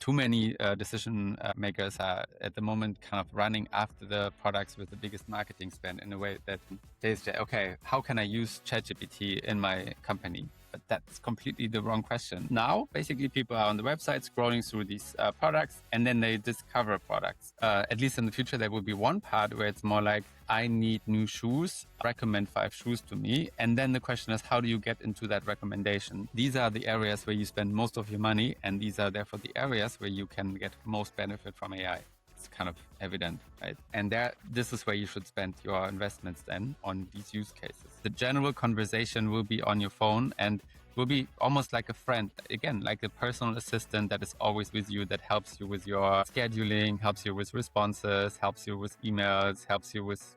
too many decision makers are at the moment kind of running after the products with the biggest marketing spend in a way that they say, okay, how can I use ChatGPT in my company? But that's completely the wrong question. Now, basically, people are on the website scrolling through these products, and then they discover products. At least in the future, there will be one part where it's more like, I need new shoes, recommend 5 shoes to me. And then the question is, how do you get into that recommendation? These are the areas where you spend most of your money, and these are therefore the areas where you can get most benefit from AI. It's kind of evident, right? And this is where you should spend your investments then on these use cases. The general conversation will be on your phone and will be almost like a friend, again, like a personal assistant that is always with you, that helps you with your scheduling, helps you with responses, helps you with emails, helps you with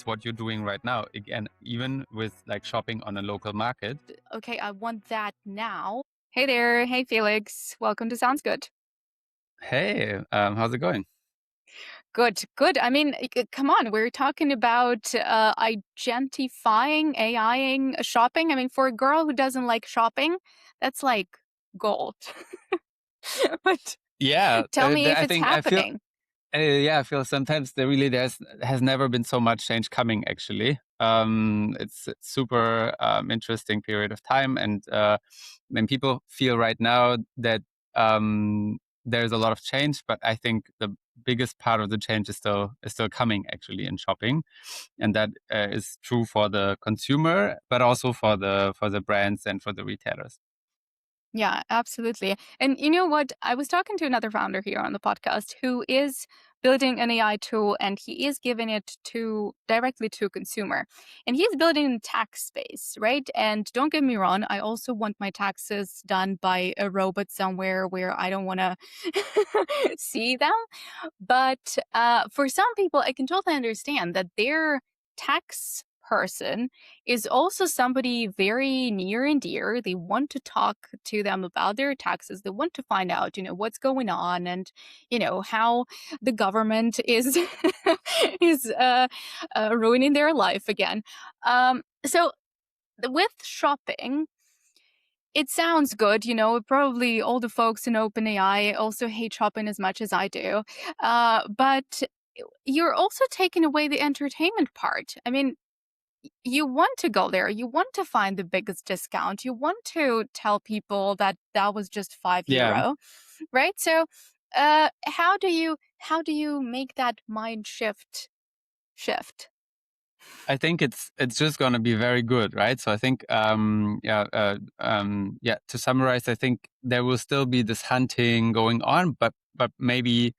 what you're doing right now. Again, even with like shopping on a local market. Okay, I want that now. Hey there. Hey, Felix. Welcome to Sounds Good. Hey, how's it going? Good, good. I mean, come on. We're talking about identifying, AIing shopping. I mean, for a girl who doesn't like shopping, that's like gold. But Yeah, tell me if I it's think I feel happening. I feel sometimes there has never been so much change coming. Actually, it's a super interesting period of time, and when people feel right now that there's a lot of change, but I think the biggest part of the change is still coming actually in shopping, and that is true for the consumer, but also for the brands and for the retailers. Yeah, absolutely. And you know what? I was talking to another founder here on the podcast who is building an AI tool and he is giving it to directly to a consumer. And he's building a tax space, right? And don't get me wrong, I also want my taxes done by a robot somewhere where I don't want to see them. But for some people, I can totally understand that their tax person is also somebody very near and dear. They want to talk to them about their taxes. They want to find out, what's going on and, how the government is is ruining their life again. So with shopping, it sounds good, probably all the folks in OpenAI also hate shopping as much as I do. But you're also taking away the entertainment part. I mean, you want to go there. You want to find the biggest discount. You want to tell people that that was just 5 Yeah. euro, right? So, how do you make that mind shift? I think it's just going to be very good, right? So I think, To summarize, I think there will still be this hunting going on, but maybe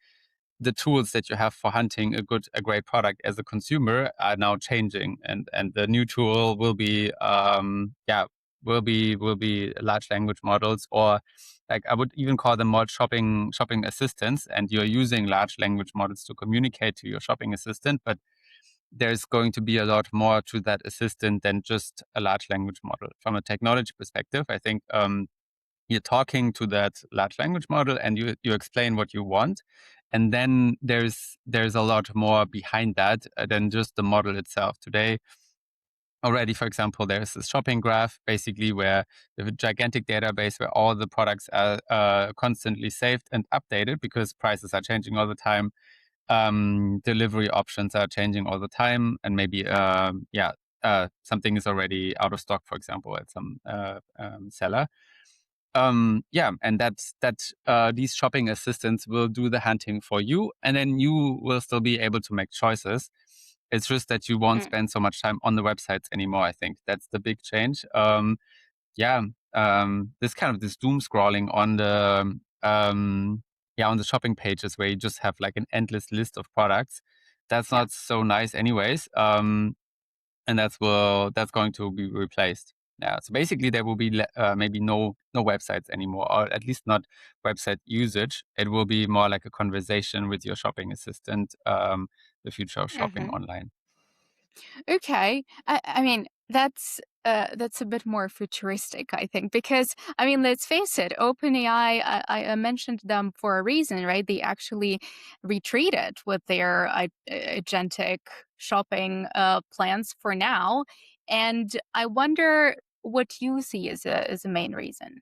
the tools that you have for hunting a great product as a consumer are now changing, and the new tool will be large language models, or like I would even call them more shopping assistants, and you're using large language models to communicate to your shopping assistant, but there's going to be a lot more to that assistant than just a large language model. From a technology perspective, I think you're talking to that large language model and you explain what you want. And then there's a lot more behind that than just the model itself. Today, already, for example, there's this shopping graph, basically where we have a gigantic database where all the products are constantly saved and updated because prices are changing all the time. Delivery options are changing all the time, and maybe something is already out of stock, for example, at some seller. And these shopping assistants will do the hunting for you, and then you will still be able to make choices. It's just that you won't Mm. spend so much time on the websites anymore. I think that's the big change. This doom scrolling on the shopping pages where you just have like an endless list of products. That's Yeah. not so nice, anyways. And that's going to be replaced. Yeah. So basically, there will be maybe no websites anymore, or at least not website usage. It will be more like a conversation with your shopping assistant. The future of shopping Mhm. online. Okay. I mean, that's a bit more futuristic, I think, because I mean, let's face it, OpenAI, I mentioned them for a reason, right? They actually retreated with their agentic shopping plans for now, and I wonder what you see as a main reason.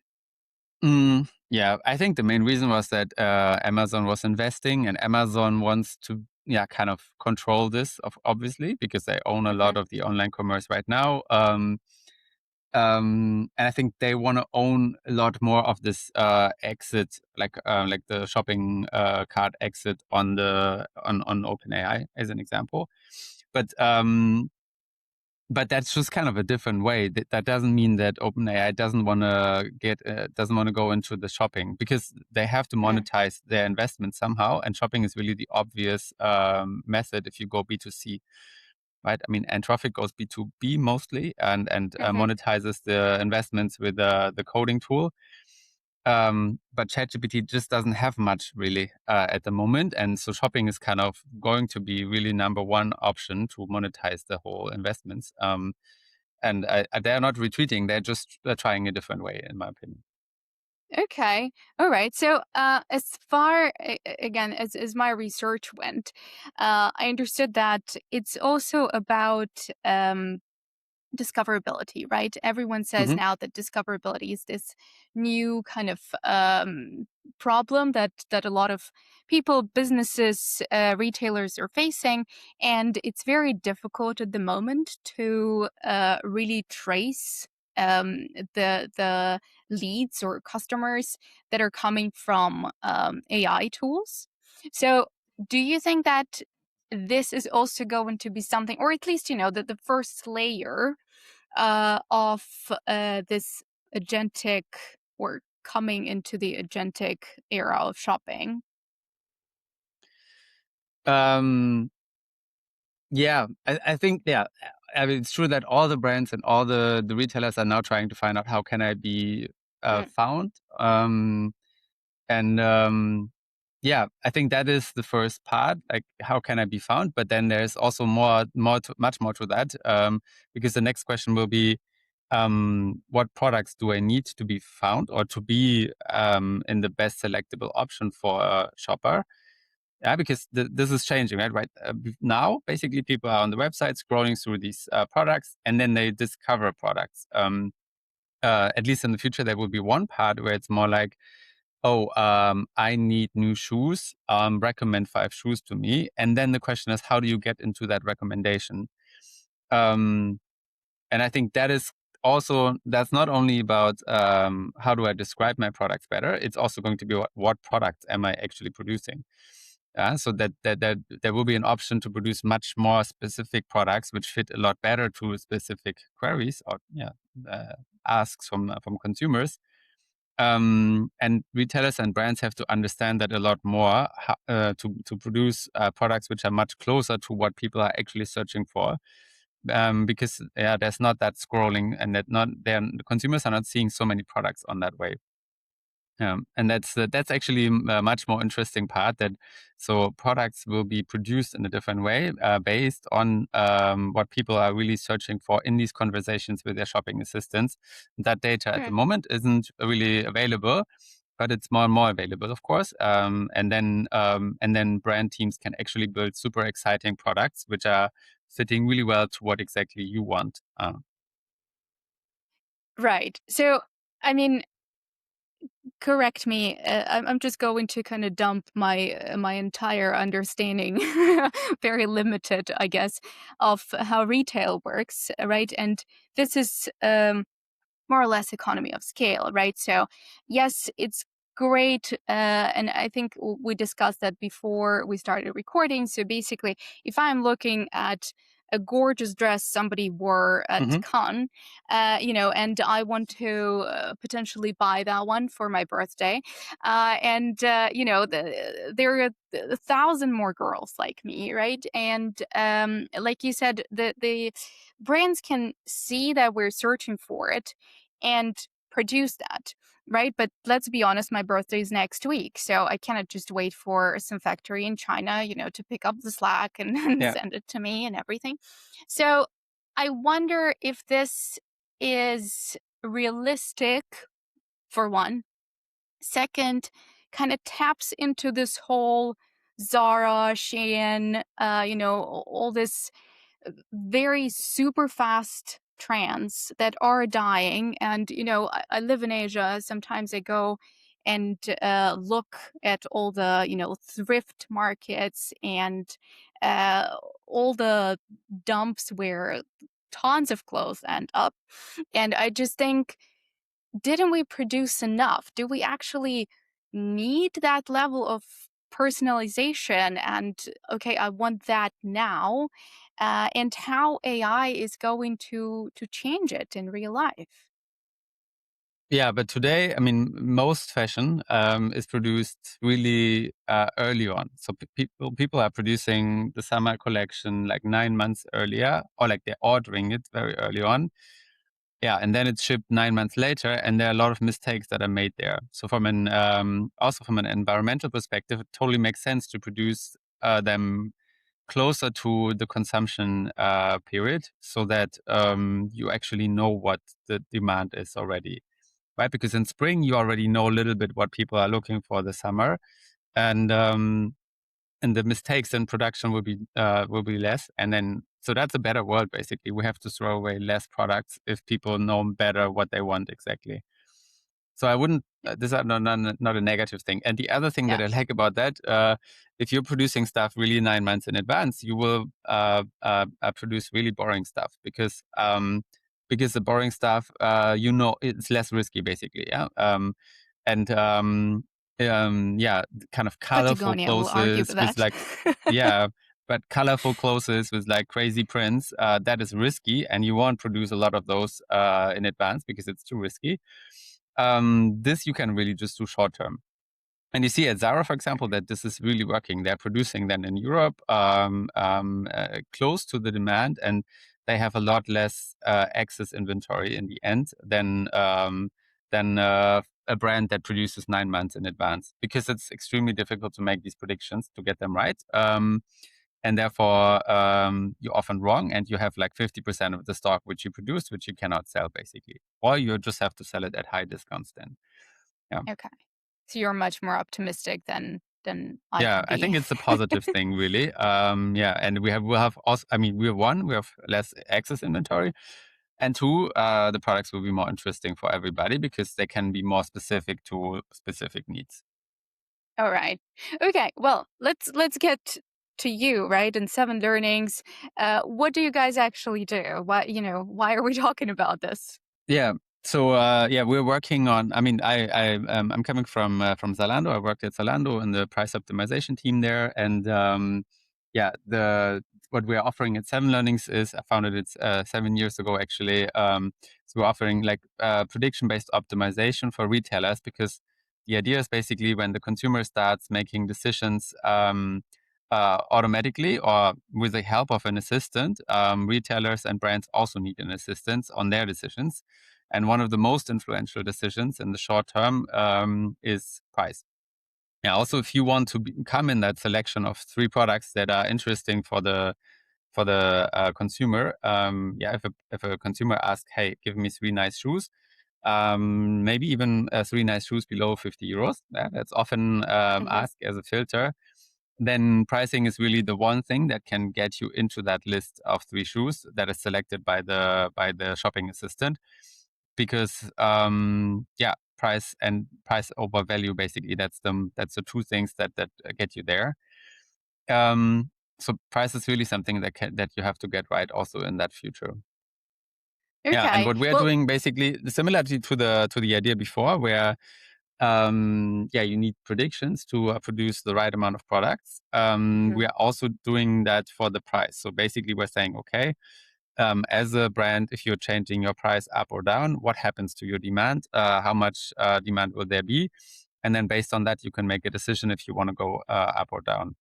Yeah, I think the main reason was that Amazon was investing, and Amazon wants to, kind of control this, obviously, because they own a Hmm. lot of the online commerce right now. And I think they want to own a lot more of this exit, like the shopping cart exit on OpenAI, as an example. But but that's just kind of a different way. That doesn't mean that OpenAI doesn't want to go into the shopping, because they have to monetize their investment somehow, and shopping is really the obvious method if you go B2C, right? I mean, and traffic goes B2B mostly, and Hmm. monetizes the investments with the coding tool. But ChatGPT just doesn't have much really at the moment, and so shopping is kind of going to be really number one option to monetize the whole investments. And they're not retreating; they're trying a different way, in my opinion. Okay. All right. So, as far again as my research went, I understood that it's also about discoverability, right? Everyone says Hmm. now that discoverability is this new kind of problem that a lot of people, businesses, retailers are facing, and it's very difficult at the moment to really trace the leads or customers that are coming from AI tools. So, do you think that this is also going to be something, or at least, that the first layer of this agentic, or coming into the agentic era of shopping? Um, yeah, I think, I mean, it's true that all the brands and all the retailers are now trying to find out how can I be Mm. found. And yeah, I think that is the first part. Like, how can I be found? But then there's also much more to that, because the next question will be, what products do I need to be found, or to be in the best selectable option for a shopper? Yeah, because this is changing, right? Now, basically, people are on the website scrolling through these products, and then they discover products. At least in the future, there will be one part where it's more like, oh, I need new shoes. Recommend 5 shoes to me. And then the question is, how do you get into that recommendation? Um, and I think that's not only about how do I describe my products better. It's also going to be what products am I actually producing. So that there will be an option to produce much more specific products which fit a lot better to specific queries, or uh, asks from consumers. And retailers and brands have to understand that a lot more, to produce products which are much closer to what people are actually searching for. Because there's not that scrolling, and the consumers are not seeing so many products on that way. And that's actually a much more interesting part. That so products will be produced in a different way, based on what people are really searching for in these conversations with their shopping assistants. That data at the Hmm. moment isn't really available, but it's more and more available, of course. And then brand teams can actually build super exciting products which are fitting really well to what exactly you want. Right. So, I mean, correct me. I'm just going to kind of dump my entire understanding, very limited, I guess, of how retail works, right? And this is more or less economy of scale, right? So, yes, it's great. And I think we discussed that before we started recording. So, basically, if I'm looking at a gorgeous dress somebody wore at Hmm. Cannes, and I want to potentially buy that one for my birthday. There are 1,000 more girls like me, right? And like you said, the brands can see that we're searching for it and produce that, right? But let's be honest, my birthday is next week, so I cannot just wait for some factory in China, to pick up the slack and, and Yeah. send it to me and everything. So I wonder if this is realistic, for one. Second, kind of taps into this whole Zara, Shein, all this very super fast trends that are dying. And, I live in Asia. Sometimes I go and look at all the, thrift markets and uh, all the dumps where tons of clothes end up. And I just think, didn't we produce enough? Do we actually need that level of personalization? And okay, I want that now. And how AI is going to change it in real life. Yeah, but today, I mean, most fashion is produced really early on. So people are producing the summer collection like 9 months earlier, or like they're ordering it very early on. Yeah, and then it's shipped 9 months later, and there are a lot of mistakes that are made there. So from an also from an environmental perspective, it totally makes sense to produce them closer to the consumption period, so that you actually know what the demand is already, right? Because in spring you already know a little bit what people are looking for the summer, and the mistakes in production will be less. And then so that's a better world. Basically, we have to throw away less products if people know better what they want exactly. So I wouldn't. This is not a negative thing. And the other thing that I Yes. like about that, if you're producing stuff really 9 months in advance, you will produce really boring stuff, because the boring stuff, it's less risky, basically. Yeah. And yeah, kind of colorful Patagonia will argue clothes with with that. like, yeah, but colorful clothes with like crazy prints, that is risky, and you won't produce a lot of those in advance because it's too risky. This you can really just do short term. And you see at Zara, for example, that this is really working. They're producing then in Europe, close to the demand, and they have a lot less excess inventory in the end than a brand that produces 9 months in advance, because it's extremely difficult to make these predictions to get them right. And therefore, you're often wrong, and you have like 50% of the stock which you produce, which you cannot sell, basically, or you just have to sell it at high discounts then. Yeah. Okay. So you're much more optimistic than I Yeah, could I be. think it's a positive thing, really. Yeah, and we'll have also. I mean, we have less excess inventory, and two, the products will be more interesting for everybody because they can be more specific to specific needs. All right. Okay. Well, let's get to you, right? And 7 Learnings. What do you guys actually do? Why are we talking about this? Yeah. So yeah, we're working on. I mean, I'm coming from Zalando. I worked at Zalando in the price optimization team there, and yeah, the what we're offering at 7 Learnings is, I founded it 7 years ago actually. So we're offering like prediction based optimization for retailers, because the idea is basically when the consumer starts making decisions automatically or with the help of an assistant, retailers and brands also need an assistant on their decisions. And one of the most influential decisions in the short term is price. Yeah. Also, if you want to come in that selection of three products that are interesting for the consumer, yeah, if a consumer asks, "Hey, give me three nice shoes," maybe even three nice shoes below 50 euros. Yeah, that's often Hmm. asked as a filter. Then pricing is really the one thing that can get you into that list of three shoes that is selected by the shopping assistant, because yeah, price over value, basically, that's the two things that get you there. Um, so price is really something that you have to get right also in that future. Yeah, and Okay. what we're Well. doing basically similar to the idea before, where yeah, you need predictions to produce the right amount of products. We Mhm. are also doing that for the price. So basically, we're saying, okay, as a brand, if you're changing your price up or down, what happens to your demand? How much demand will there be? And then based on that, you can make a decision if you want to go up or down.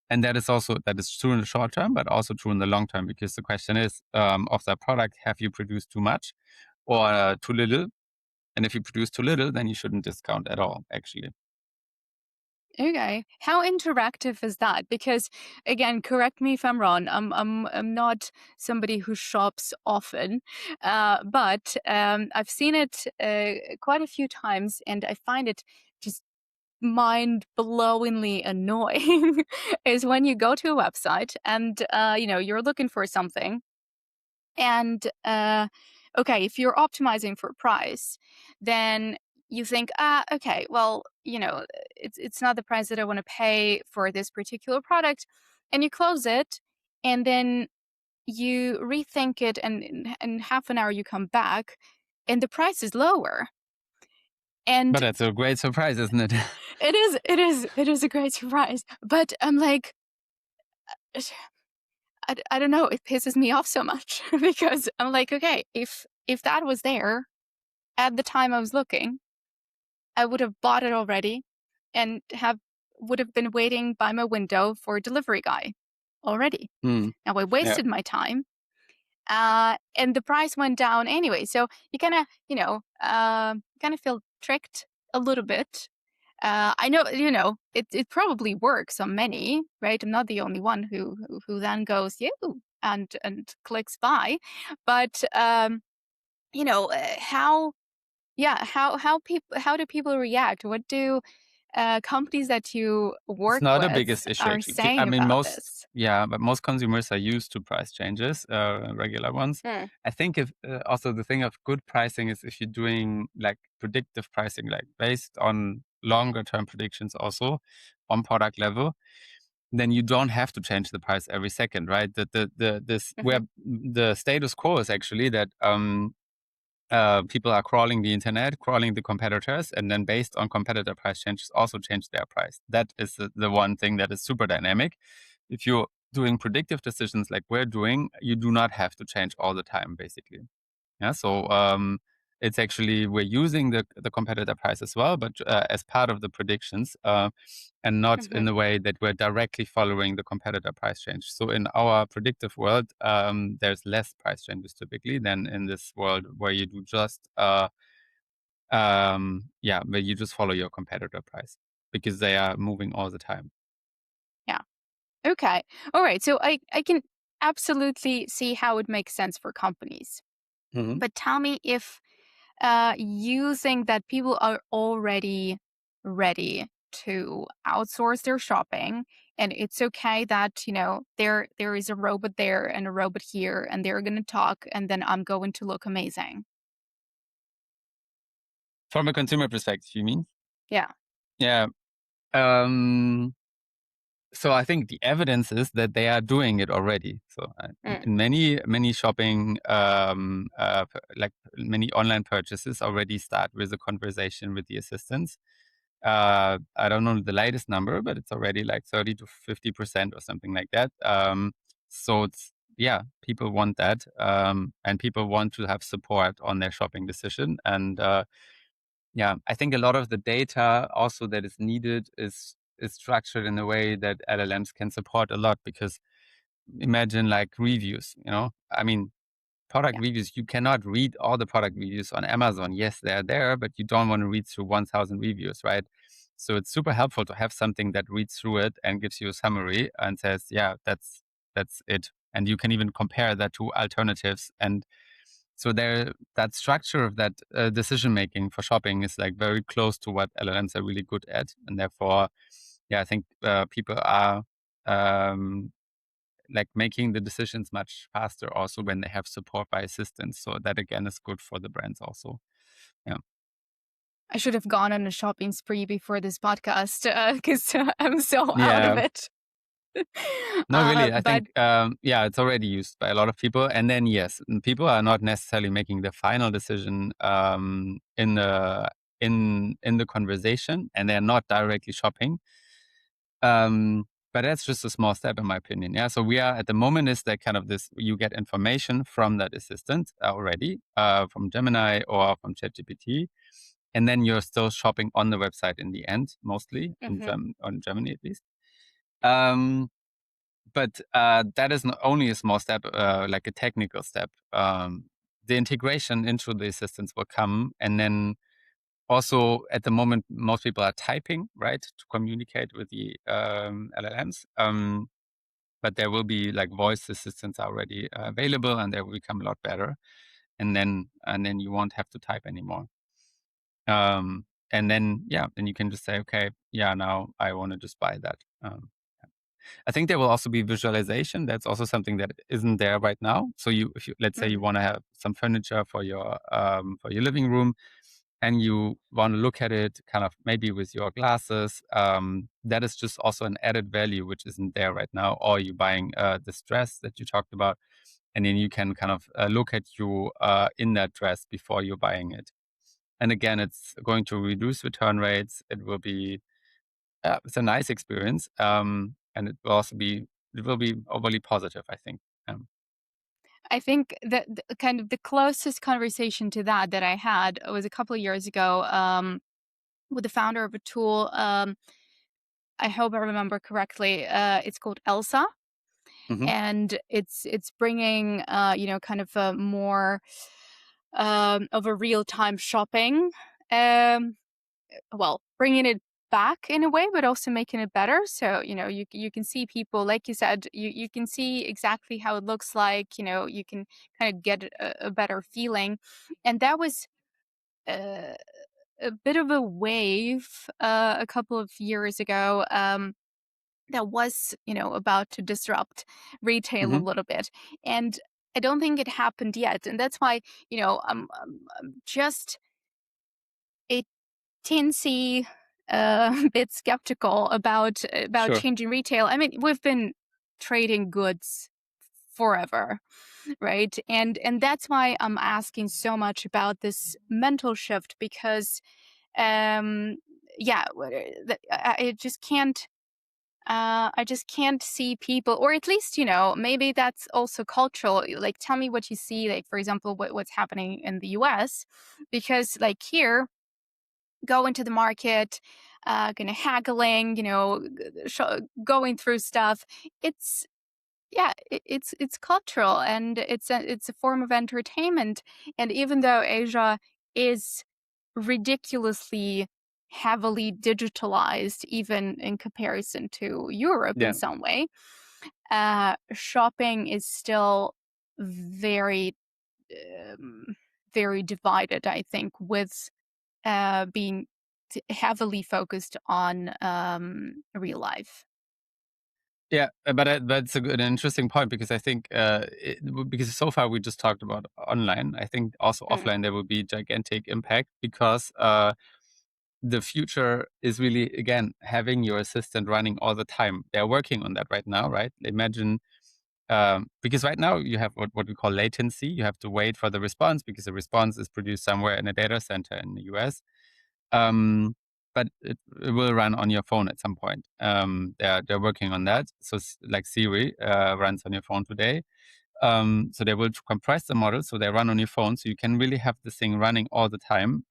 And that is true in the short term, but also true in the long term, because the question is, of that product, have you produced too much or too little? And if you produce too little, then you shouldn't discount at all, actually. Okay. How interactive is that? Because again, correct me if I'm wrong. I'm not somebody who shops often, but I've seen it quite a few times, and I find it just mind-blowingly annoying. Is when you go to a website and you're looking for something, And okay, if you're optimizing for price, then you think, okay, well, it's not the price that I want to pay for this particular product, and you close it, and then you rethink it, and in half an hour you come back, and the price is lower. But And that's a great surprise, isn't it? it is a great surprise. But I'm like, I don't know, it pisses me off so much because I'm like, okay, if that was there at the time I was looking, I would have bought it already and would have been waiting by my window for a delivery guy already. Hmm. Now I Yeah. wasted my time, and the price went down anyway. So you kind of, kind of feel tricked a little bit. I know, it probably works on many, right? I'm not the only one who then goes, yeah, and clicks buy. But how, yeah, how do people react? What do companies that you It's work not the with biggest issue are actually. I saying mean, about this? but most consumers are used to price changes, regular ones. Hmm. I think if also the thing of good pricing is if you're doing like predictive pricing, like based on longer term predictions, also on product level, then you don't have to change the price every second, right? Where Hmm. the status quo is actually that people are crawling the internet, crawling the competitors, and then based on competitor price changes, also change their price. That is the one thing that is super dynamic. If you're doing predictive decisions like we're doing, you do not have to change all the time, basically. Yeah, so it's actually we're using the competitor price as well, but as part of the predictions, and not Hmm. in the way that we're directly following the competitor price change. So in our predictive world, there's less price changes typically than in this world where you do just where you just follow your competitor price because they are moving all the time. Yeah. Okay. All right. So I can absolutely see how it makes sense for companies. Hmm. But tell me if you think that people are already ready to outsource their shopping, and it's okay that there is a robot there and a robot here, and they're going to talk, and then I'm going to look amazing. From a consumer perspective, you mean? Yeah. Yeah. Um, So I think the evidence is that they are doing it already. So Mm. in many shopping, like many online purchases, already start with a conversation with the assistants. I don't know the latest number, but it's already like 30 to 50% or something like that. So it's people want that, and people want to have support on their shopping decision. And I think a lot of the data also that is needed is structured in a way that LLMs can support a lot because imagine like reviews, I mean, product Yeah. reviews, you cannot read all the product reviews on Amazon. Yes, they're there, but you don't want to read through 1,000 reviews, right? So it's super helpful to have something that reads through it and gives you a summary and says, yeah, that's it. And you can even compare that to alternatives. And so that structure of that decision making for shopping is like very close to what LLMs are really good at, and therefore, I think people are um, like making the decisions much faster also when they have support by assistants. So that again is good for the brands also. Yeah. I should have gone on a shopping spree before this podcast because I'm so out of Yeah. it. No, really. I But think, it's already used by a lot of people. And then, yes, people are not necessarily making the final decision in the conversation, and they're not directly shopping. But that's just a small step, in my opinion. Yeah. So we are at the moment is that kind of this. You get information from that assistant already, from Gemini or from ChatGPT, and then you're still shopping on the website in the end, mostly mhm. on Germany at least. Um, but that is not only a small step, like a technical step. The integration into the assistants will come, and then also at the moment, most people are typing, right, to communicate with the LLMs. But there will be like voice assistants already available, and they will become a lot better. And then you won't have to type anymore. And then you can just say, okay, now I want to just buy that. I think there will also be visualization. That's also something that isn't there right now. So if you, let's say you Mm. want to have some furniture for your living room, and you want to look at it kind of maybe with your glasses, that is just also an added value which isn't there right now. Or you buying this dress that you talked about, and then you can kind of look at you in that dress before you're buying it. And again, it's going to reduce return rates. It will be it's a nice experience, and it will be overly positive, I think. I think that kind of the closest conversation to that I had was a couple of years ago with the founder of a tool. I hope I remember correctly. It's called Elsa, Hmm. and it's bringing kind of a more of a real time shopping. Um, well, bringing it back in a way, but also making it better. So you can see people, like you said, you can see exactly how it looks like. You can kind of get a better feeling, and that was. Uh, a bit of a wave a couple of years ago that was about to disrupt retail a Hmm. little bit, and I don't think it happened yet, and that's why I'm just a teensy bit skeptical about Sure. changing retail. I mean, we've been trading goods forever, right? And that's why I'm asking so much about this mental shift, because um yeah, I just can't see people, or at least, maybe that's also cultural. Like, tell me what you see, like, for example, what's happening in the US, because, like, here, go into the market, kind of haggling, going through stuff. It's, yeah, it's cultural, and it's a form of entertainment. And even though Asia is ridiculously heavily digitalized, even in comparison to Europe in Yeah. some way, shopping is still very, um, very divided, I think, with being heavily focused on real life. Yeah, but that's an interesting point, because I think because so far we just talked about online. I think also Mm. offline there will be gigantic impact, because the future is really, again, having your assistant running all the time. They're working on that right now, right? Imagine, because right now you have what we call latency. You have to wait for the response, because the response is produced somewhere in a data center in the US. Um, but it will run on your phone at some point. They're working on that. So like Siri runs on your phone today. So they will compress the model, so they run on your phone, so you can really have this thing running all the time.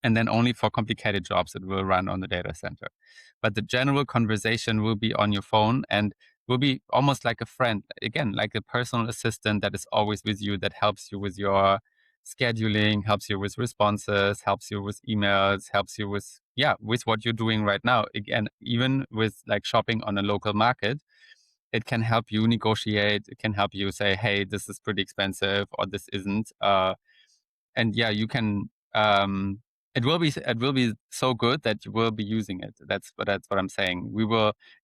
And then only for complicated jobs it will run on the data center. But the general conversation will be on your phone, and will be almost like a friend, again, like a personal assistant that is always with you, that helps you with your scheduling, helps you with responses, helps you with emails, helps you with, yeah, with what you're doing right now. Again, even with like shopping on a local market, it can help you negotiate. It can help you say, hey, this is pretty expensive, or this isn't. And yeah, you can, it will be so good that you will be using it. That's what I'm saying.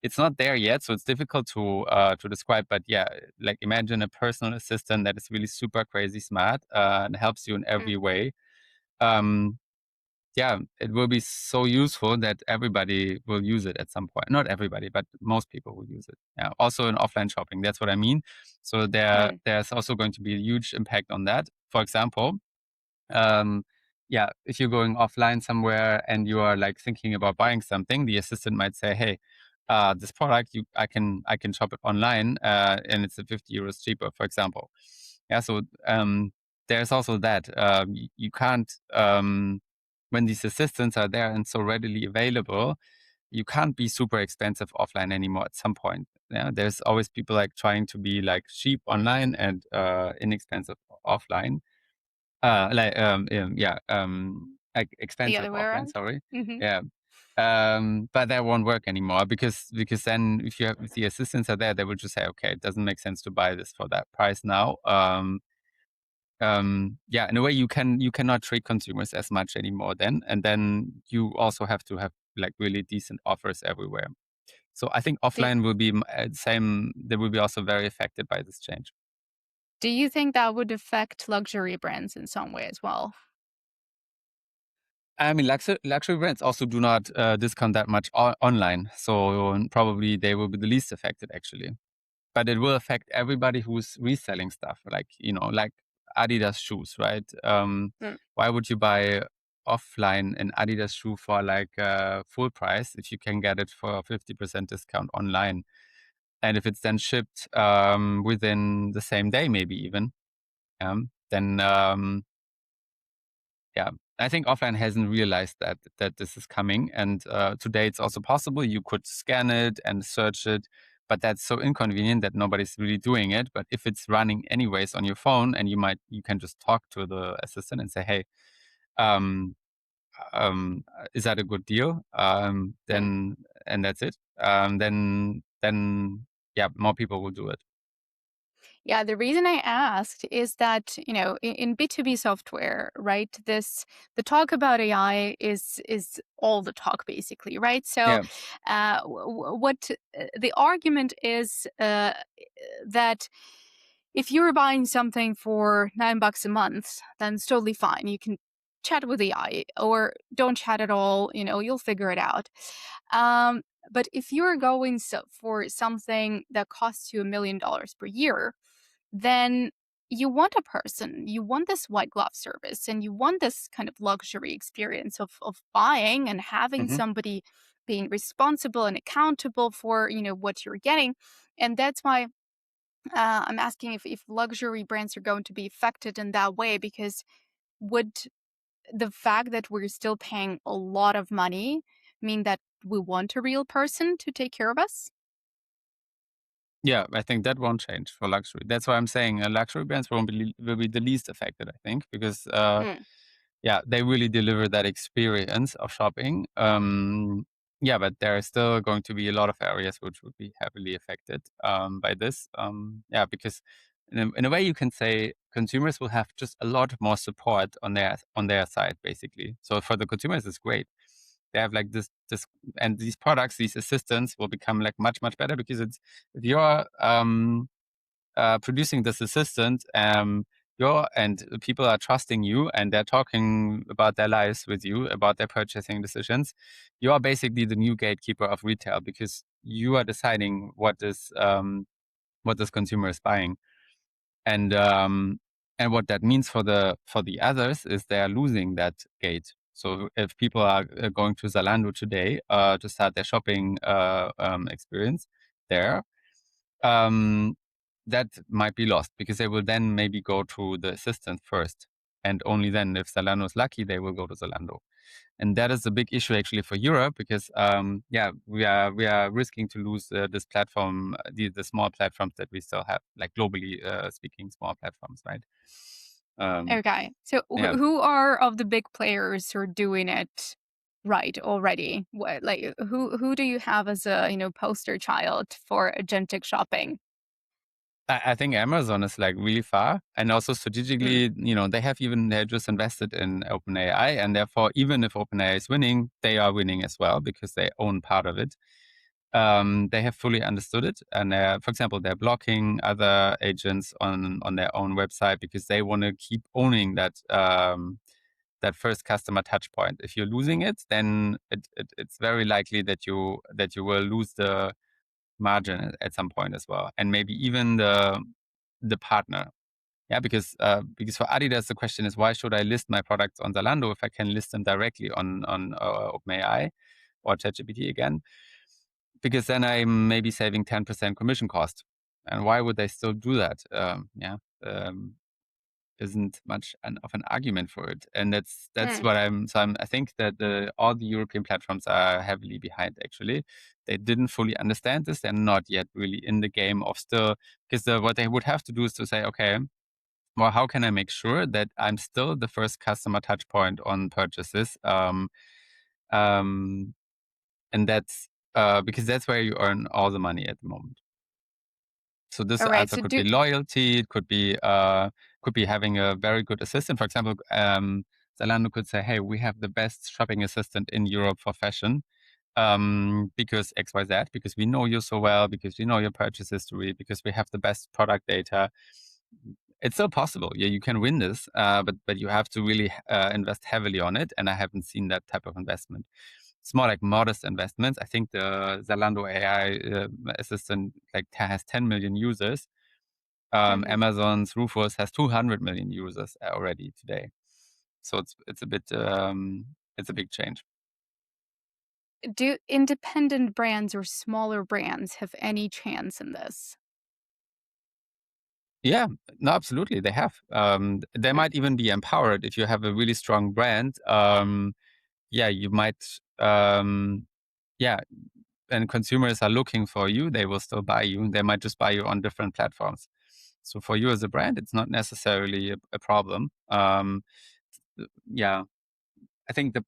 It's not there yet, so it's difficult to describe. But yeah, like, imagine a personal assistant that is really super crazy smart and helps you in every way. Um, yeah, it will be so useful that everybody will use it at some point. Not everybody, but most people will use it. Yeah. Also in offline shopping, that's what I mean. So Mm. there's also going to be a huge impact on that. For example, um, yeah, if you're going offline somewhere and you are like thinking about buying something, the assistant might say, "Hey, this product, I can shop it online, and it's 50 euros cheaper," for example. Yeah, so there's also that. You can't, when these assistants are there and so readily available, you can't be super expensive offline anymore at some point. Yeah, there's always people like trying to be like cheap online and inexpensive offline. Like The expensive other way offline, around. sorry. Hmm. Yeah. But that won't work anymore, because then if the assistants are there, they will just say, okay, it doesn't make sense to buy this for that price now. Yeah, in a way you cannot trick consumers as much anymore then. And then you also have to have like really decent offers everywhere. So I think Do, offline will be same. They will be also very affected by this change. do you think that would affect luxury brands in some way as well? I mean, luxury brands also do not discount that much online, so probably they will be the least affected actually. But it will affect everybody who's reselling stuff, like like Adidas shoes, right? Mm. Why would you buy offline an Adidas shoe for like full price if you can get it for 50% discount online? And if it's then shipped within the same day, maybe even, then yeah, I think offline hasn't realized that this is coming. And today it's also possible you could scan it and search it, but that's so inconvenient that nobody's really doing it. But if it's running anyways on your phone, and you can just talk to the assistant and say, hey, um, is that a good deal? Mm. Then and that's it. Then yeah, more people will do it. Yeah, the reason I asked is that, in B2B software, right, the talk about AI is all the talk basically, right? So Yeah. what the argument is that if you're buying something for $9 a month, then it's totally fine. You can chat with AI or don't chat at all, you'll figure it out. But if you're going for something that costs you $1 million per year, then you want a person, you want this white glove service, and you want this kind of luxury experience of buying and having Hmm. somebody being responsible and accountable for what you're getting. And that's why I'm asking if luxury brands are going to be affected in that way, because would the fact that we're still paying a lot of money mean that we want a real person to take care of us? Yeah, I think that won't change for luxury. That's why I'm saying luxury brands will be the least affected, I think, because Mm. yeah, they really deliver that experience of shopping. Yeah, but there are still going to be a lot of areas which would be heavily affected by this. Yeah, because in a way you can say consumers will have just a lot more support on their side, basically. So for the consumers, it's great. They have like this and these products, these assistants will become like much better because it's if you're producing this assistant, and people are trusting you and they're talking about their lives with you, about their purchasing decisions. You are basically the new gatekeeper of retail because you are deciding what this consumer is buying, and what that means for the others is they are losing that gate. So if people are going to Zalando today to start their shopping experience there, um, that might be lost because they will then maybe go to the assistant first. And only then, if Zalando is lucky, they will go to Zalando. And that is a big issue actually for Europe because, yeah, we are risking to lose this platform, the small platforms that we still have, like globally speaking, small platforms, right? Um, Okay. So yeah, who are of the big players who are doing it right already? Like who do you have as a, poster child for agentic shopping? I think Amazon is like really far, and also Mm. strategically, they just invested in OpenAI, and therefore, even if OpenAI is winning, they are winning as well because they own part of it. They have fully understood it, and for example, they're blocking other agents on their own website because they want to keep owning that first customer touch point. If you're losing it, then it's very likely that you will lose the margin at some point as well, and maybe even the partner. Yeah, because for Adidas the question is, why should I list my products on Zalando if I can list them directly on OpenAI or ChatGPT again? Because then I'm maybe saving 10% commission cost. And why would they still do that? Yeah, um, isn't much of an argument for it, and that's Mm. what I think that all the European platforms are heavily behind. Actually, they didn't fully understand this. They're not yet really in the game of still because what they would have to do is to say, okay, well, how can I make sure that I'm still the first customer touch point on purchases? Um, and that's because that's where you earn all the money at the moment. So this All right. answer So could be loyalty. It could be having a very good assistant. For example, Zalando could say, "Hey, we have the best shopping assistant in Europe for fashion. because XYZ, because we know you so well, because we know your purchase history, because we have the best product data. It's still possible. Yeah, you can win this, but you have to really invest heavily on it. And I haven't seen that type of investment. It's more like modest investments. I think the Zalando AI assistant has 10 million users. Amazon's Rufus has 200 million users already today. So it's a bit it's a big change. Do independent brands or smaller brands have any chance in this? Yeah, no, absolutely. They have. They Okay. might even be empowered if you have a really strong brand. Yeah, you might. Yeah, and consumers are looking for you. They will still buy you. They might just buy you on different platforms. So for you as a brand, it's not necessarily a problem. Yeah, I think the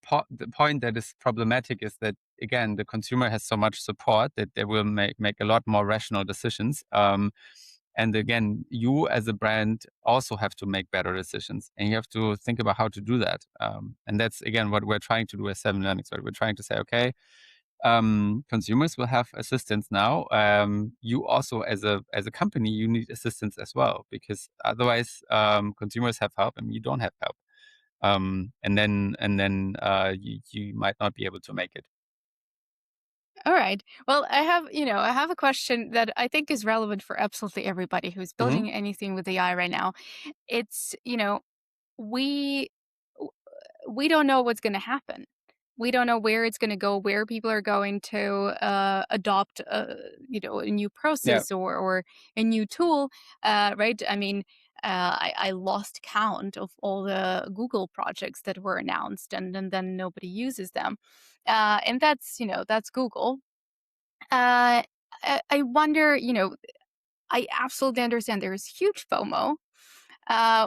point that is problematic is that, again, the consumer has so much support that they will make a lot more rational decisions. And again, you as a brand also have to make better decisions, and you have to think about how to do that. And that's, again, what we're trying to do as 7Learnings. Right? We're trying to say, okay, consumers will have assistance now. You also, as a company, you need assistance as well, because otherwise, consumers have help and you don't have help. And then you might not be able to make it. All right. Well, I have a question that I think is relevant for absolutely everybody who's Hmm. building anything with AI right now. It's, we we don't know what's going to happen. We don't know where it's going to go, where people are going to adopt, a new Yeah. process or a new tool, right? I mean, I lost count of all the Google projects that were announced, and then nobody uses them, and that's Google. Uh, I wonder, I absolutely understand there is huge FOMO.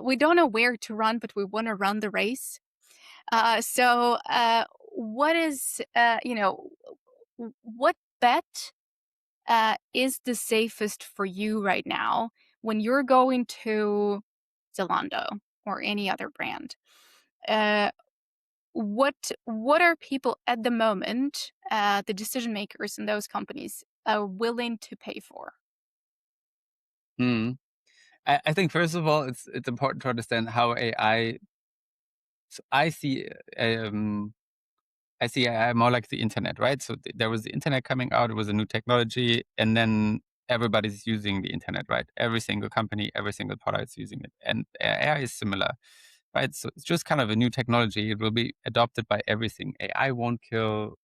We don't know where to run, but we want to run the race. So, what is, what bet is the safest for you right now when you're going to Zalando or any other brand? Uh, what are people at the moment, the decision makers in those companies, willing to pay for? Mm. I think, first of all, it's important to understand how AI. So um, I see AI more like the internet, right? So there was the internet coming out; it was a new technology, and then everybody's using the internet, right? Every single company, every single product is using it, and AI is similar, right? So it's just kind of a new technology. It will be adopted by everything. AI won't kill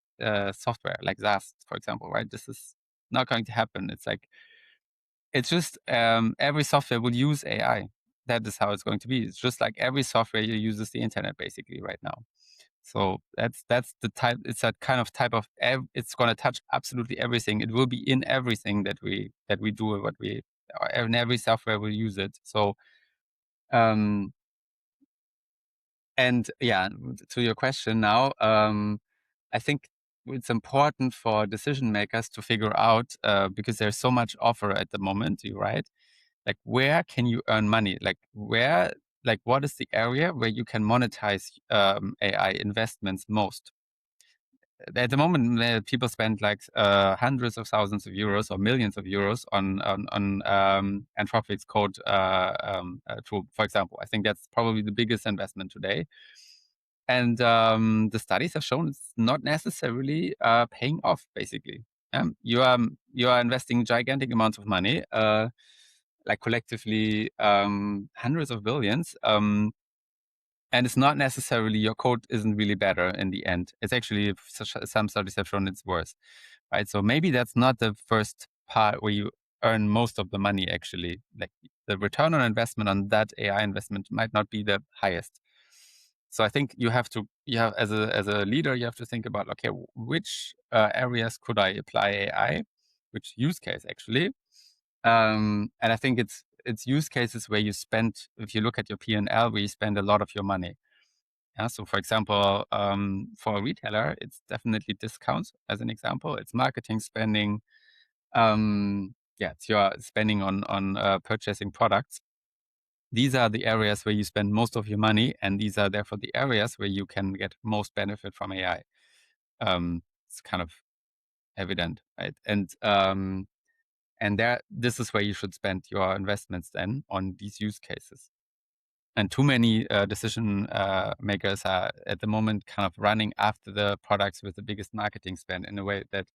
software like SaaS, for example, right? This is not going to happen. It's just every software will use AI. That is how it's going to be. It's just like every software uses the internet basically right now. So that's the type. It's that kind of type of. It's going to touch absolutely everything. It will be in everything that we do. What we in every software will use it. So um, and yeah, to your question now, I think it's important for decision makers to figure out, because there's so much offer at the moment. You're right. Like, where can you earn money? Like what is the area where you can monetize AI investments most? At the moment, people spend like hundreds of thousands of euros or millions of euros on Anthropic's code tool, for example. I think that's probably the biggest investment today. And the studies have shown it's not necessarily paying off. Basically, you are investing gigantic amounts of money, like collectively hundreds of billions. And it's not necessarily your code isn't really better in the end. It's actually, some studies have shown it's worse, right? So maybe that's not the first part where you earn most of the money. Actually, like, the return on investment on that AI investment might not be the highest. So I think you have as a leader, you have to think about, okay, which areas could I apply AI, which use case actually, and I think it's use cases where you spend, if you look at your P&L, where you spend a lot of your money. Yeah. So for example, for a retailer, it's definitely discounts as an example. It's marketing spending. Yeah, it's your spending on purchasing products. These are the areas where you spend most of your money, and these are therefore the areas where you can get most benefit from AI. Um, It's kind of evident, right? And this is where you should spend your investments then on these use cases. And too many decision makers are at the moment kind of running after the products with the biggest marketing spend in a way that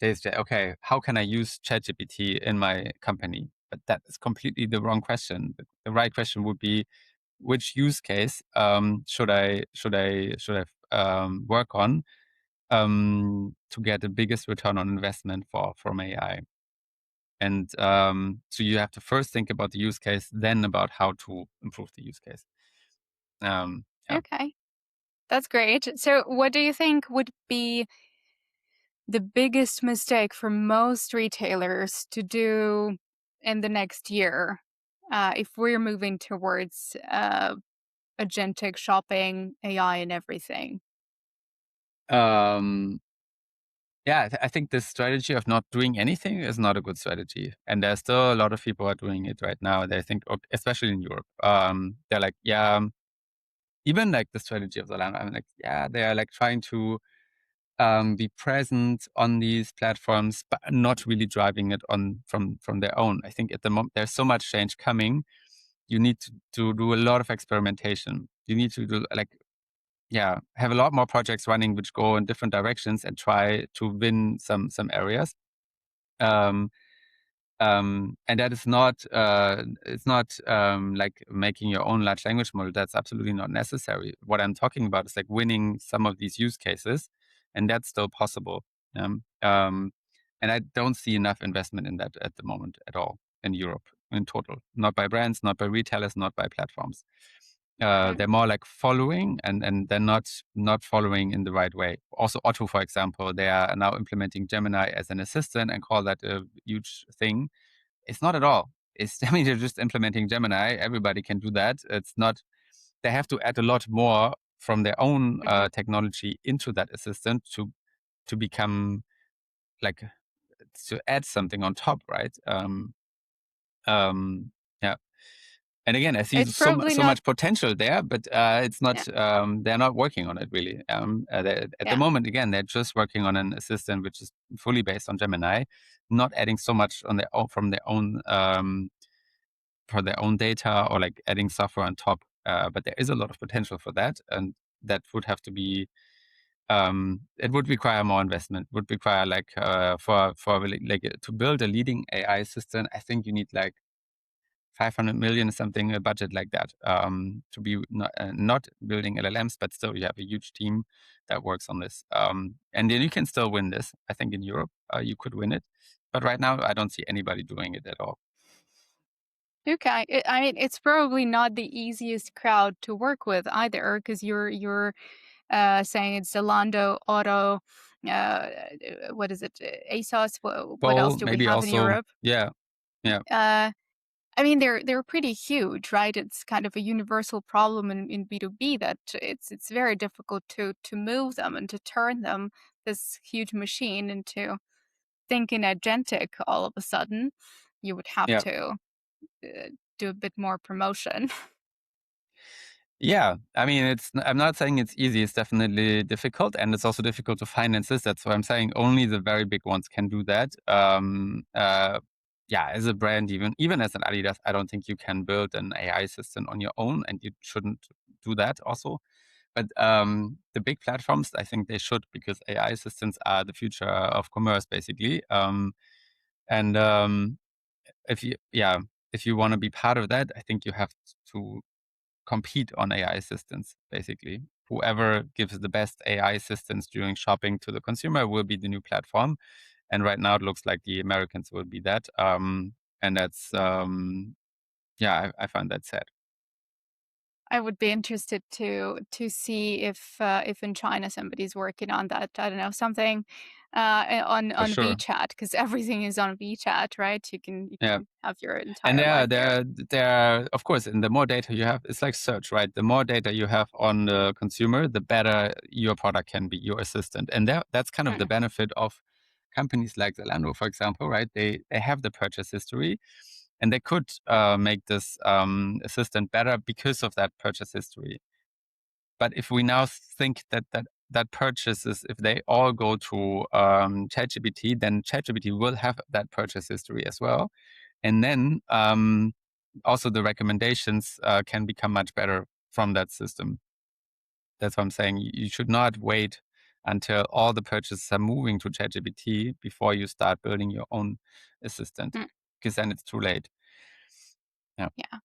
they say, okay, how can I use ChatGPT in my company? But that is completely the wrong question. The right question would be, which use case should I work on to get the biggest return on investment from AI? And so you have to first think about the use case, then about how to improve the use case. Yeah. Okay, that's great. So, what do you think would be the biggest mistake for most retailers to do in the next year if we're moving towards agentic shopping, AI, and everything? Um, yeah, I think this strategy of not doing anything is not a good strategy. And there's still a lot of people are doing it right now. They think, especially in Europe, they're like, yeah, even like the strategy of Zalando, I'm like, yeah, they are like trying to be present on these platforms, but not really driving it on from their own. I think at the moment there's so much change coming. You need to do a lot of experimentation. You need to do have a lot more projects running which go in different directions and try to win some areas. Um, and that is not it's not like making your own large language model. That's absolutely not necessary. What I'm talking about is like winning some of these use cases, and that's still possible. And I don't see enough investment in that at the moment at all in Europe in total. Not by brands, not by retailers, not by platforms. They're more like following, and they're not following in the right way. Also, Otto, for example, they are now implementing Gemini as an assistant and call that a huge thing. It's not at all. I mean, they're just implementing Gemini. Everybody can do that. It's not. They have to add a lot more from their own Mhm. technology into that assistant to become like to add something on top, right? Yeah. And again, I see It's probably so not. much potential there, but it's not. Yeah, They're not working on it really. At the yeah. moment, again, they're just working on an assistant which is fully based on Gemini, not adding so much on their own from their own for their own data or like adding software on top. But there is a lot of potential for that, and that would have to be. It would require more investment. Would require like for like to build a leading AI system. I think you need like 500 million or something, a budget like that, to be not building LLMs, but still you have a huge team that works on this. And then you can still win this. I think in Europe, you could win it. But right now, I don't see anybody doing it at all. Okay. I mean, it's probably not the easiest crowd to work with either, because you're saying it's Zalando, Auto, what is it, ASOS? What else Bo, do we maybe have in also, Europe? yeah, yeah, Uh, I mean, they're pretty huge, right? It's kind of a universal problem in B2B that it's very difficult to move them and to turn them, this huge machine, into thinking agentic all of a sudden. You would have yeah. to do a bit more promotion. Yeah, I mean, I'm not saying it's easy. It's definitely difficult, and it's also difficult to finance this. That's why I'm saying only the very big ones can do that. Yeah, as a brand, even as an Adidas, I don't think you can build an AI assistant on your own, and you shouldn't do that also. But the big platforms, I think they should, because AI assistants are the future of commerce, basically. And if you want to be part of that, I think you have to compete on AI assistants, basically. Whoever gives the best AI assistance during shopping to the consumer will be the new platform. And right now, it looks like the Americans will be that. And that's, I find that sad. I would be interested to see if in China somebody's working on that. I don't know, something For on sure. WeChat, because everything is on WeChat, right? You Yeah. can have your And entire life there. of course, and the more data you have, it's like search, right? The more data you have on the consumer, the better your product can be, your assistant. And that's kind of the Mm. benefit of companies like Zalando, for example, right? They have the purchase history, and they could make this assistant better because of that purchase history. But if we now think that that purchases, if they all go to ChatGPT, then ChatGPT will have that purchase history as well. And then also the recommendations can become much better from that system. That's what I'm saying. You should not wait until all the purchases are moving to ChatGPT before you start building your own assistant, Mm, because then it's too late. Yeah. yeah.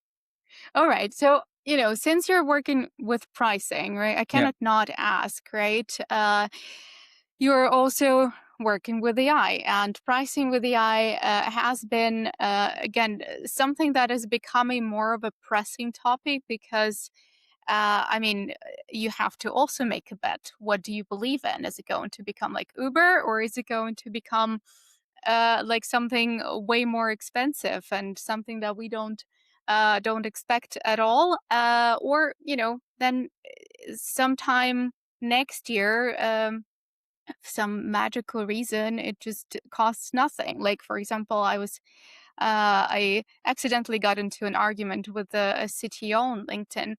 All right. So, since you're working with pricing, right, I Yeah. cannot not ask, right? You're also working with AI, and pricing with AI has been, again, something that is becoming more of a pressing topic because, you have to also make a bet. What do you believe in? Is it going to become like Uber, or is it going to become like something way more expensive and something that we don't expect at all, or then sometime next year, some magical reason it just costs nothing. Like, for example, I accidentally got into an argument with a CTO on LinkedIn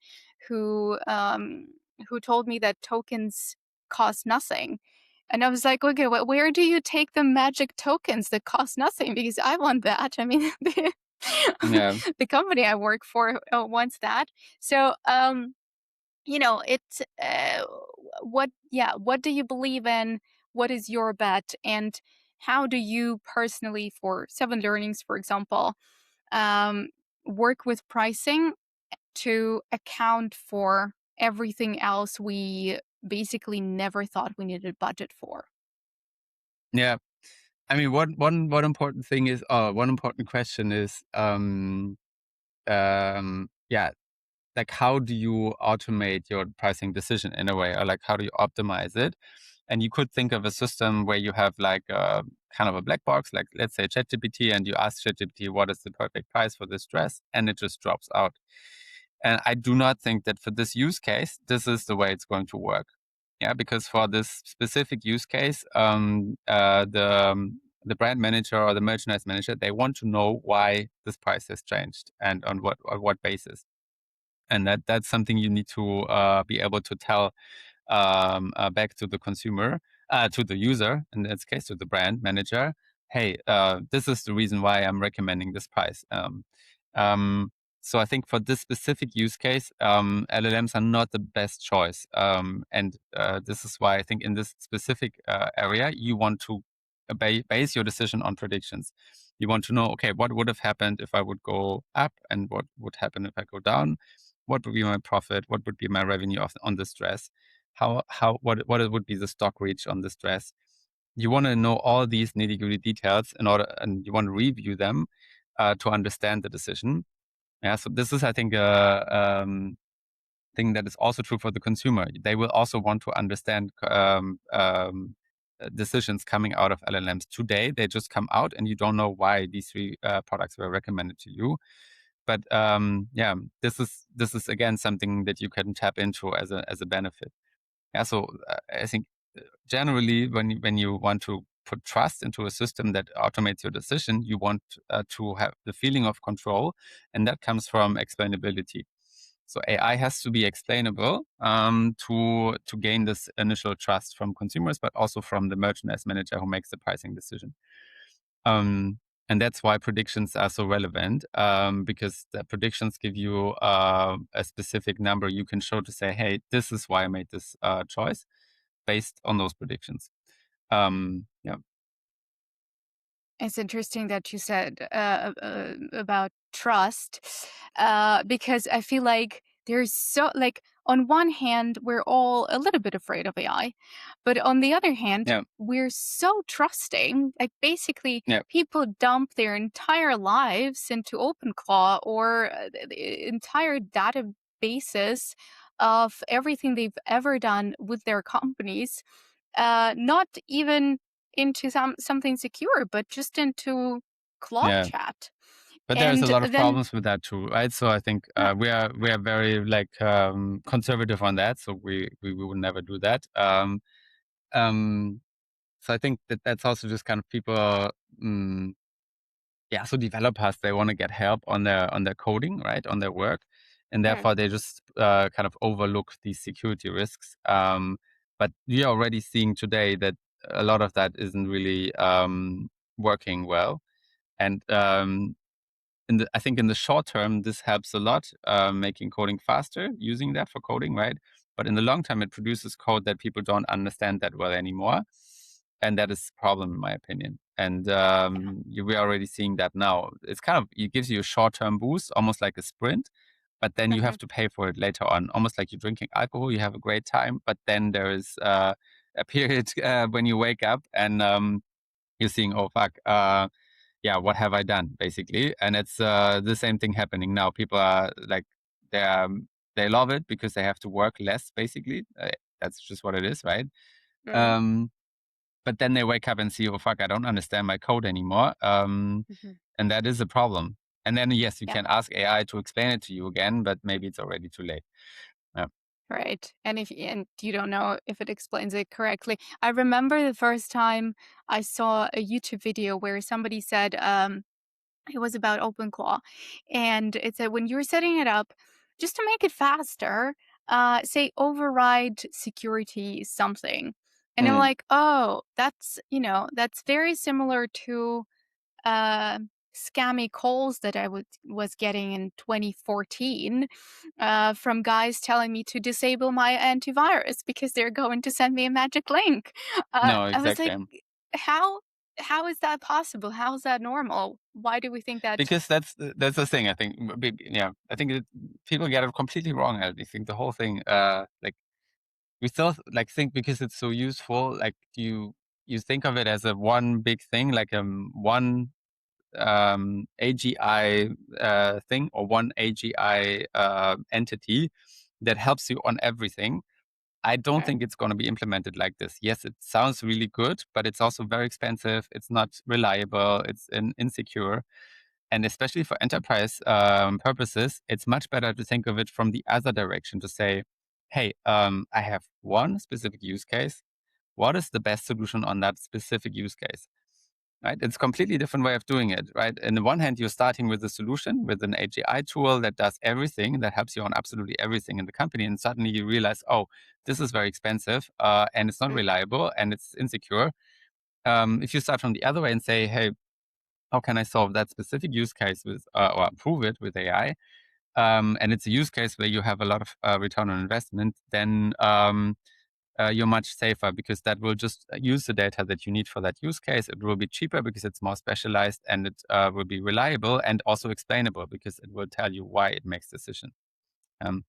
who told me that tokens cost nothing. And I was like, okay, where do you take the magic tokens that cost nothing? Because I want that. I mean, Yeah. the company I work for wants that. So, it's what do you believe in? What is your bet? And how do you personally, for 7Learnings, for example, um, work with pricing to account for everything else we basically never thought we needed budget for? Yeah. I mean, one important thing is, one important question is, yeah, like how do you automate your pricing decision in a way, or like how do you optimize it? And you could think of a system where you have like a kind of a black box, like let's say ChatGPT, and you ask ChatGPT what is the perfect price for this dress, and it just drops out. And I do not think that for this use case, this is the way it's going to work. Yeah, because for this specific use case, the brand manager or the merchandise manager, they want to know why this price has changed and on what basis. And that's something you need to be able to tell back to the consumer, to the user, in this case, to the brand manager. Hey, this is the reason why I'm recommending this price. Um, so I think for this specific use case, LLMs are not the best choice. And this is why I think in this specific area, you want to base your decision on predictions. You want to know, okay, what would have happened if I would go up, and what would happen if I go down? What would be my profit? What would be my revenue on this dress? What would be the stock reach on this dress? You want to know all these nitty-gritty details and you want to review them to understand the decision. Yeah, so this is, I think, a thing that is also true for the consumer. They will also want to understand decisions coming out of LLMs. Today, they just come out, and you don't know why these three products were recommended to you. But yeah, this is again something that you can tap into as a benefit. Yeah, so I think generally when you want to put trust into a system that automates your decision, you want to have the feeling of control, and that comes from explainability. So AI has to be explainable to gain this initial trust from consumers, but also from the merchandise manager who makes the pricing decision. Um, and that's why predictions are so relevant, because the predictions give you a specific number you can show to say, hey, this is why I made this choice based on those predictions. Yeah. It's interesting that you said about trust, because I feel like there's so, like, on one hand, we're all a little bit afraid of AI, but on the other hand, Yeah. we're so trusting. Like, basically, Yeah. people dump their entire lives into OpenClaw, or the entire databases of everything they've ever done with their companies, not even into something secure, but just into Claude Yeah. Chat. But there's a And lot of then, problems with that too, right? So I think yeah, we are very like conservative on that. So we would never do that. Um, so I think that's also just kind of people. Yeah, so developers, they want to get help on their coding, right, on their work, and mm, therefore they just kind of overlook these security risks. But we are already seeing today that a lot of that isn't really working well. And I think in the short term, this helps a lot, making coding faster, using that for coding, right? But in the long term, it produces code that people don't understand that well anymore. And that is a problem, in my opinion. And we're already seeing that now. It's kind of, it gives you a short term boost, almost like a sprint, but then you Mhm. have to pay for it later on, almost like you're drinking alcohol. You have a great time, but then there is a period when you wake up and you're seeing, oh, fuck. Yeah, what have I done, basically? And it's the same thing happening now. People are like, they they love it because they have to work less, basically. That's just what it is, right? Mm. Um, but then they wake up and see, oh, fuck, I don't understand my code anymore. Mhm. And that is a problem. And then, yes, you Yeah. can ask AI to explain it to you again, but maybe it's already too late. Yeah. Right. And you don't know if it explains it correctly. I remember the first time I saw a YouTube video where somebody said it was about OpenClaw, and it said when you're setting it up, just to make it faster, say override security something. And I'm Mm. like, oh, that's very similar to uh, scammy calls that I was getting in 2014 from guys telling me to disable my antivirus because they're going to send me a magic link. No, I was exactly. like, how how is that possible? How is that normal? Why do we think that? Because that's the thing. I think, yeah, I think people get it completely wrong. I think the whole thing, like, we still like think because it's so useful, like you think of it as a one big thing, like one AGI thing or one AGI entity that helps you on everything. I don't Okay. think it's going to be implemented like this. Yes, it sounds really good, but it's also very expensive. It's not reliable. It's insecure. And especially for enterprise purposes, it's much better to think of it from the other direction to say, hey, I have one specific use case. What is the best solution on that specific use case? Right? It's a completely different way of doing it, right? On the one hand, you're starting with a solution, with an AGI tool that does everything, that helps you on absolutely everything in the company. And suddenly you realize, oh, this is very expensive and it's not Mm. reliable and it's insecure. If you start from the other way and say, hey, how can I solve that specific use case with, or improve it with AI? And it's a use case where you have a lot of return on investment, then you're much safer because that will just use the data that you need for that use case. It will be cheaper because it's more specialized, and it will be reliable and also explainable because it will tell you why it makes decision. Um,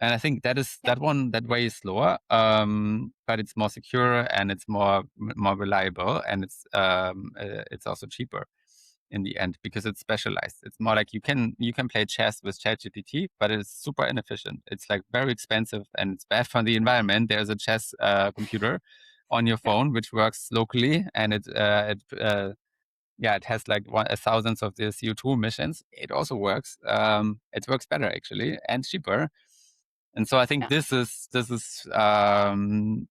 and I think Yeah. that way is slower, but it's more secure and it's more reliable, and it's also cheaper in the end because it's specialized. It's more like you can play chess with ChatGPT, but it's super inefficient. It's like very expensive and it's bad for the environment. There's a chess computer on your Yeah. phone which works locally, and it has like thousands of the CO2 emissions. It also works. It works better actually and cheaper. And so I think Yeah. this is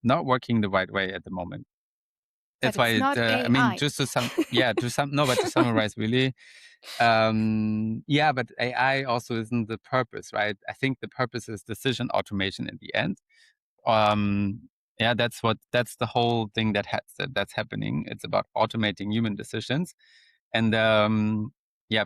not working the right way at the moment. But That's why it's not I mean, AI. just to but to summarize really, yeah, but AI also isn't the purpose, right? I think the purpose is decision automation in the end. Um, yeah, that's the whole thing that's happening. It's about automating human decisions, and yeah,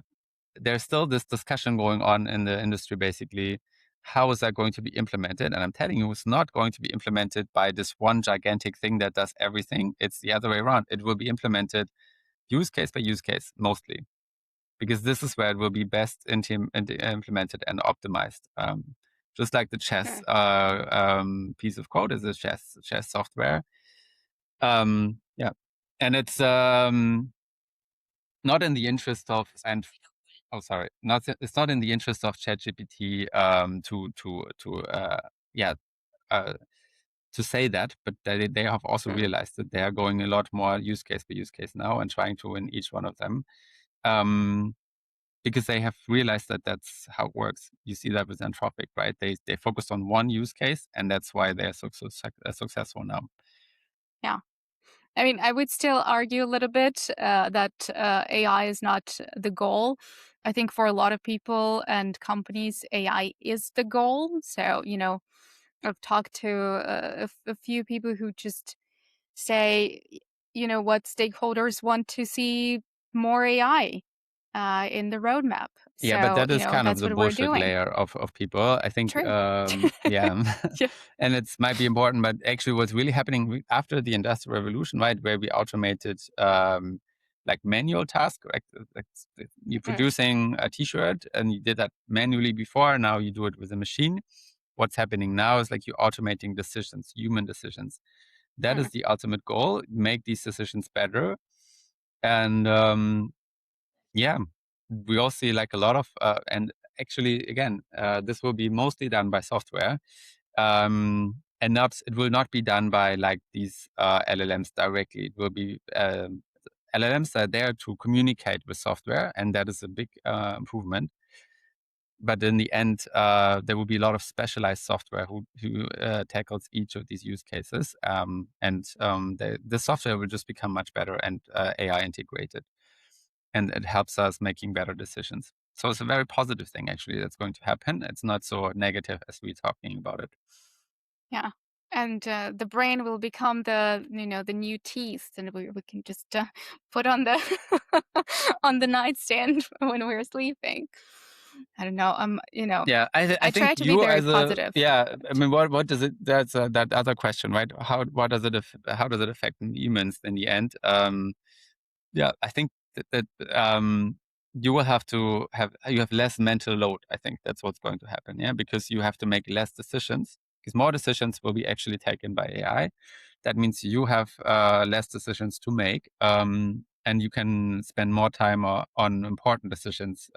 there's still this discussion going on in the industry. Basically, how is that going to be implemented? And I'm telling you, it's not going to be implemented by this one gigantic thing that does everything. It's the other way around. It will be implemented use case by use case mostly, because this is where it will be best implemented and optimized. Just like the chess Mm. piece of code is a chess software. Yeah, and it's not in the interest of and oh sorry, not it's not in the interest of ChatGPT yeah uh, to say that, but they have also Mm. realized that they are going a lot more use case by use case now and trying to win each one of them. Um, because they have realized that that's how it works. You see that with Anthropic, right? They focused on one use case, and that's why they're successful now. Yeah. I mean, I would still argue a little bit that AI is not the goal. I think for a lot of people and companies, AI is the goal. So, I've talked to a few people who just say, you know what, stakeholders want to see more AI in the roadmap. Yeah, but So, that is kind of that's the what we're bullshit doing. layer of people. I think, True. yeah, Yeah. and it's might be important, but actually, what's really happening after the Industrial Revolution, right, where we automated like manual tasks, like you're Mm, producing a T-shirt and you did that manually before, now you do it with a machine. What's happening now is like you're automating decisions, human decisions. That mm, is the ultimate goal: make these decisions better, and yeah, we all see like a lot of, and actually, again, this will be mostly done by software, and it will not be done by like these LLMs directly. It will be LLMs are there to communicate with software, and that is a big improvement. But in the end, there will be a lot of specialized software who tackles each of these use cases, and the software will just become much better and AI integrated, and it helps us making better decisions. So it's a very positive thing actually that's going to happen. It's not so negative as we're talking about it. yeah. And the brain will become the new teeth, and we can just put on the on the nightstand when we're sleeping. I don't know. Yeah, I I think try to be you very as a positive. yeah. I But mean, what does it? That's that other question, right? How does it affect humans in the end? Yeah, I think that you will have to have less mental load. I think that's what's going to happen. Yeah, because you have to make less decisions. Because more decisions will be actually taken by AI. That means you have less decisions to make, and you can spend more time on important decisions,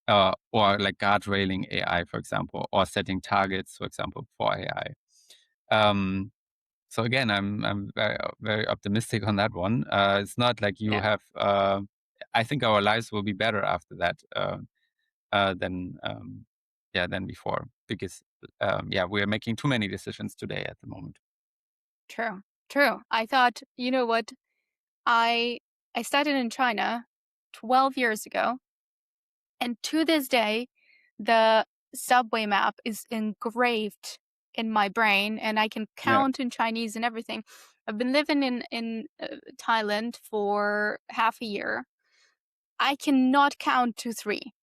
or like guardrailing AI, for example, or setting targets, for example, for AI. Um, so again, I'm very optimistic on that one. It's not like you yeah, have. I think our lives will be better after that than than before, because yeah, we are making too many decisions today at the moment. true, true. I thought, you know what? I I studied in China 12 years ago, and to this day, the subway map is engraved in my brain, and I can Yeah, count in Chinese and everything. I've been living in Thailand for half a year. I cannot count to three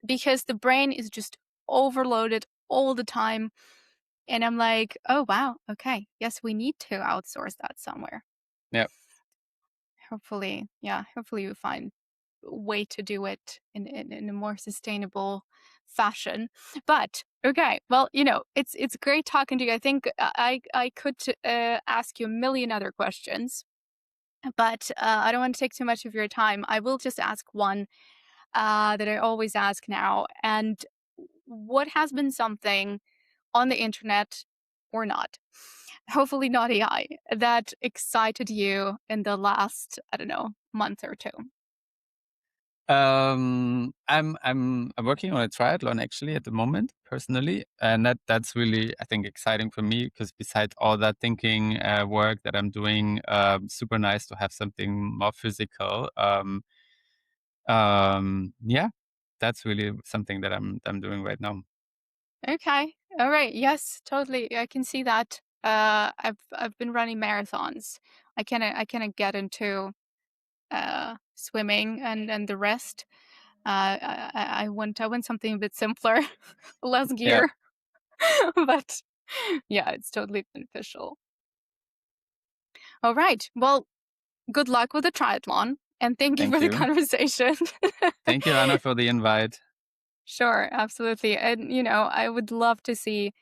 because the brain is just overloaded all the time. And I'm like, oh, wow. Okay. Yes, we need to outsource that somewhere. yeah. Hopefully, yeah, hopefully we find a way to do it in a more sustainable fashion. But okay, well, it's great talking to you. I think I could ask you a million other questions, but I don't want to take too much of your time. I will just ask one that I always ask now. And what has been something on the internet or not, hopefully not AI, that excited you in the last, I don't know, month or two? I'm working on a triathlon actually at the moment personally, and that's really I think exciting for me because besides all that thinking work that I'm doing, super nice to have something more physical. Yeah, that's really something that I'm doing right now. Okay. All right. Yes, totally. I can see that. I've been running marathons. I kind of get into swimming and the rest. I want something a bit simpler, less Yeah, gear, but yeah, it's totally beneficial. All right. Well, good luck with the triathlon, and thank you thank for the you. conversation. Thank you, Anna, for the invite. Sure, absolutely. And I would love to see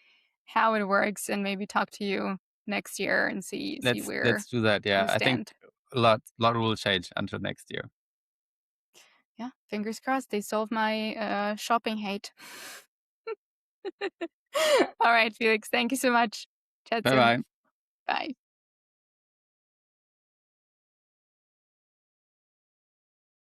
how it works and maybe talk to you next year and see where Let's do that. we Yeah, I think stand. a lot will change until next year. Yeah, fingers crossed they solve my shopping hate. All right, Felix, thank you so much. Chat Bye soon. bye. Bye.